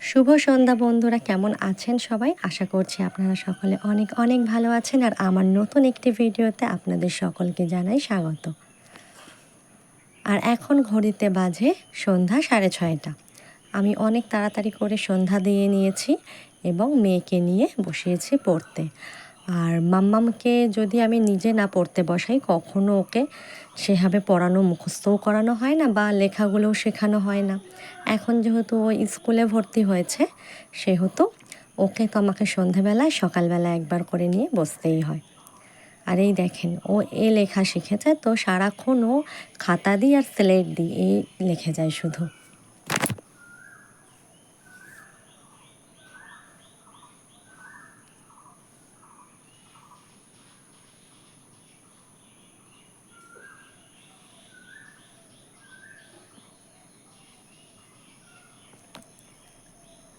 শুভ সন্ধ্যা বন্ধুরা, কেমন আছেন সবাই? আশা করছি আপনারা সকলে অনেক অনেক ভালো আছেন। আর আমার নতুন একটি ভিডিওতে আপনাদের সকলকে জানাই স্বাগত। আর এখন ঘড়িতে বাজে সন্ধ্যা 6:30। আমি অনেক তাড়াতাড়ি করে সন্ধ্যা দিয়ে নিয়েছি এবং মেয়েকে নিয়ে বসিয়েছি পড়তে। আর মাম্মামকে যদি আমি নিজে না পড়তে বসাই, কখনো ওকে সেভাবে পড়ানো মুখস্থও করানো হয় না বা লেখাগুলোও শেখানো হয় না। এখন যেহেতু ও স্কুলে ভর্তি হয়েছে, সেহেতু ওকে তো আমাকে সন্ধেবেলায় সকালবেলা একবার করে নিয়ে বসতেই হয়। আর এই দেখেন, ও লেখা শিখেছে, তো সারাক্ষণ ও খাতা দিয়ে আর স্লেট দিয়ে লিখে যায় শুধু।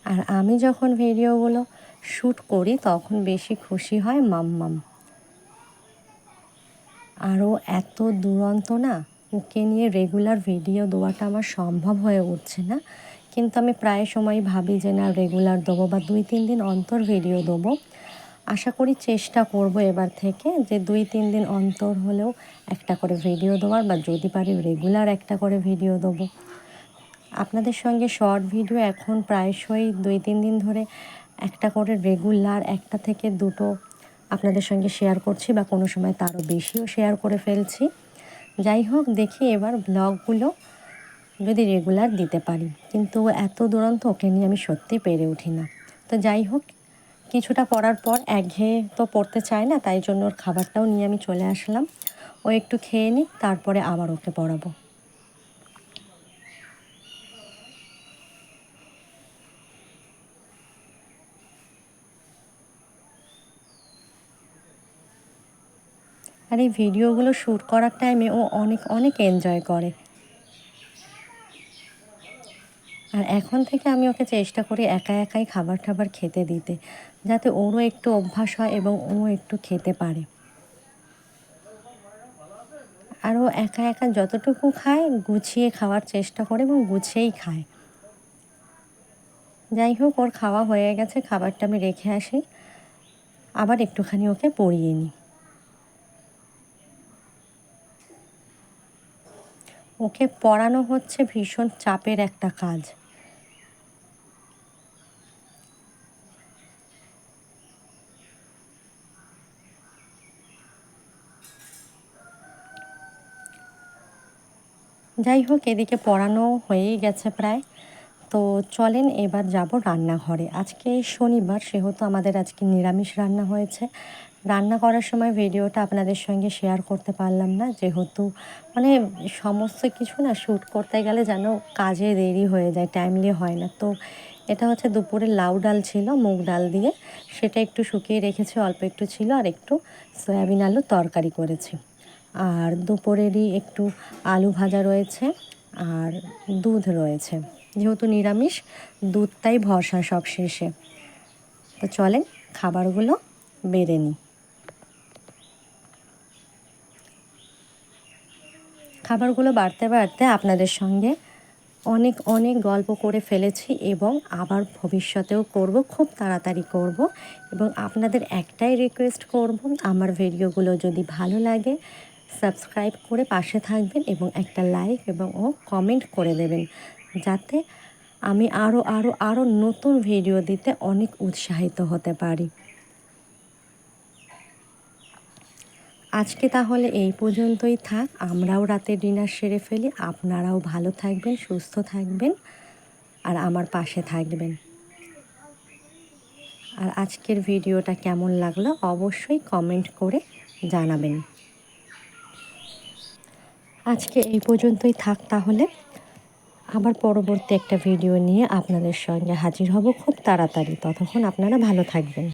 আর আমি যখন ভিডিওগুলো শ্যুট করি তখন বেশি খুশি হয় মাম্মাম। আরও এত দুরন্ত না, ওকে নিয়ে রেগুলার ভিডিও দেওয়াটা আমার সম্ভব হয়ে উঠছে না। কিন্তু আমি প্রায় সময় ভাবি যে না, রেগুলার দেবো বা 2-3 দিন অন্তর ভিডিও দেবো। আশা করি চেষ্টা করব এবার থেকে যে 2-3 দিন অন্তর হলেও একটা করে ভিডিও দেওয়ার, বা যদি পারি রেগুলার একটা করে ভিডিও দেবো। আপনাদের সঙ্গে শর্ট ভিডিও এখন প্রায়শই 2-3 দিন ধরে একটা করে রেগুলার 1টা থেকে 2টো আপনাদের সঙ্গে শেয়ার করছি, বা কোনো সময় তারও বেশিও শেয়ার করে ফেলছি। যাই হোক, দেখি এবার ব্লগগুলো যদি রেগুলার দিতে পারি। কিন্তু এত দুরন্ত, ওকে নিয়ে আমি সত্যি পেরে উঠি না। তো যাই হোক, কিছুটা পড়ার পর একঘেয়ে তো পড়তে চায় না, তাই জন্য ওর খাবারটাও নিয়ে আমি চলে আসলাম। ও একটু খেয়ে নিক, তারপরে আবার ওকে পড়াবো। আর এই ভিডিওগুলো শ্যুট করার টাইমে ও অনেক অনেক এনজয় করে। আর এখন থেকে আমি ওকে চেষ্টা করি একা একাই খাবার টাবার খেতে দিতে, যাতে ওরও একটু অভ্যাস হয় এবং ও একটু খেতে পারে। আর ও একা একা যতটুকু খায় গুছিয়ে খাওয়ার চেষ্টা করে এবং গুছিয়েই খায়। যাই হোক, ওর খাওয়া হয়ে গেছে, খাবারটা আমি রেখে আসি, আবার একটুখানি ওকে পড়িয়ে নিই। ওকে পড়ানো হচ্ছে ভীষণ চাপের একটা কাজ। যাই হোক, এদিকে পড়ানো হয়েই গেছে প্রায়। তো চলেন এবার যাব রান্নাঘরে। আজকে শনিবার, সেহেতু আমাদের আজকে নিরামিষ রান্না হয়েছে। রান্না করার সময় ভিডিওটা আপনাদের সঙ্গে শেয়ার করতে পারলাম না, যেহেতু মানে সমস্ত কিছু না শ্যুট করতে গেলে যেন কাজে দেরি হয়ে যায়, টাইমলি হয় না। তো এটা হচ্ছে দুপুরে লাউ ডাল ছিল মুগ ডাল দিয়ে, সেটা একটু শুকিয়ে রেখেছি, অল্প একটু ছিল, আর একটু সয়াবিন আলুর তরকারি করেছি। আর দুপুরেরই একটু আলু ভাজা রয়েছে, আর দুধ রয়েছে। যেহেতু নিরামিষ, দুধটাই ভরসা সব শেষে। তো চলেন খাবারগুলো বেড়ে নিই। খাবারগুলো বাড়তে বাড়তে আপনাদের সঙ্গে অনেক অনেক গল্প করে ফেলেছি, এবং আবার ভবিষ্যতেও করব, খুব তাড়াতাড়ি করব। এবং আপনাদের একটাই রিকোয়েস্ট করব, আমার ভিডিওগুলো যদি ভালো লাগে সাবস্ক্রাইব করে পাশে থাকবেন এবং একটা লাইক এবং কমেন্ট করে দেবেন, যাতে আমি আরও আরও আরও নতুন ভিডিও দিতে অনেক উৎসাহিত হতে পারি। আজকে তাহলে এই পর্যন্তই থাক, আমরাও রাতে ডিনার সেরে ফেলি। আপনারাও ভালো থাকবেন, সুস্থ থাকবেন, আর আমার পাশে থাকবেন। আর আজকের ভিডিওটা কেমন লাগলো অবশ্যই কমেন্ট করে জানাবেন। আজকে এই পর্যন্তই থাক তাহলে, আবার পরবর্তী একটা ভিডিও নিয়ে আপনাদের সঙ্গে হাজির হব খুব তাড়াতাড়ি। ততক্ষণ আপনারা ভালো থাকবেন।